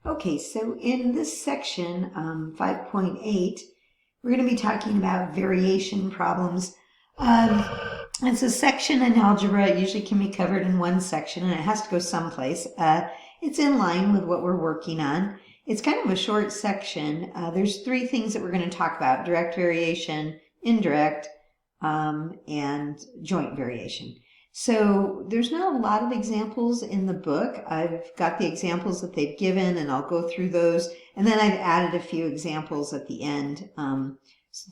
Okay, so in this section, 5.8, we're going to be talking about variation problems. It's a section in algebra. It usually can be covered in one section, and it has to go someplace. It's in line with what we're working on. It's kind of a short section. There's three things that we're going to talk about: direct variation, indirect, and joint variation. So there's not a lot of examples in the book. I've got the examples that they've given, and I'll go through those. And then I've added a few examples at the end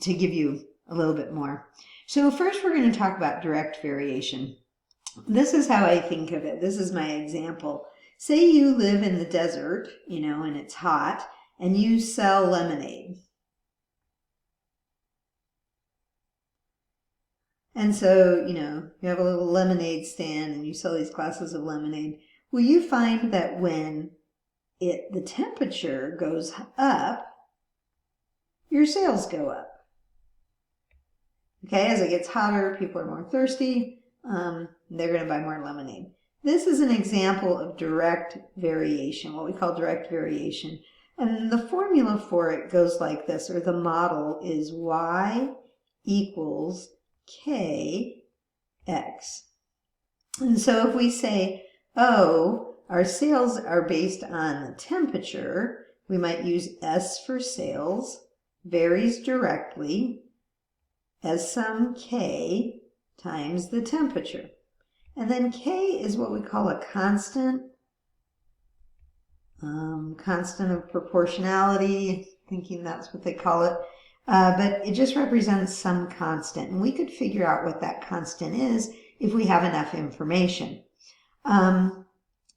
to give you a little bit more. So first we're going to talk about direct variation. This is how I think of it. This is my example. Say you live in the desert, and it's hot, and you sell lemonade. And so, you have a little lemonade stand and you sell these glasses of lemonade. Well, you find that when the temperature goes up, your sales go up. Okay, as it gets hotter, people are more thirsty. They're going to buy more lemonade. This is an example of direct variation, what we call direct variation. And the formula for it goes like this, or the model is y equals kx. And so if we say, oh, our sales are based on the temperature, we might use S for sales, varies directly, as some k times the temperature. And then k is what we call a constant, constant of proportionality, thinking that's what they call it. But it just represents some constant. And we could figure out what that constant is if we have enough information.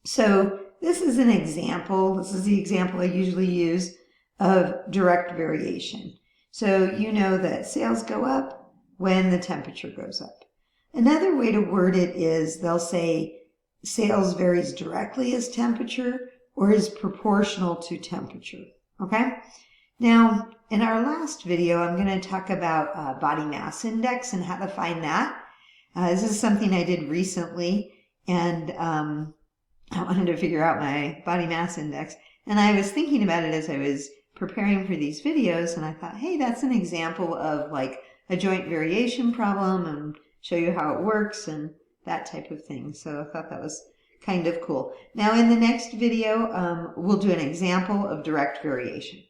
So this is an example. This is the example I usually use of direct variation. So you know that sales go up when the temperature goes up. Another way to word it is they'll say sales varies directly as temperature or is proportional to temperature. Okay? Now, in our last video, I'm going to talk about body mass index and how to find that. This is something I did recently, and I wanted to figure out my body mass index. And I was thinking about it as I was preparing for these videos, and I thought, hey, that's an example of like a joint variation problem, and show you how it works and that type of thing. So I thought that was kind of cool. Now, in the next video, we'll do an example of direct variation.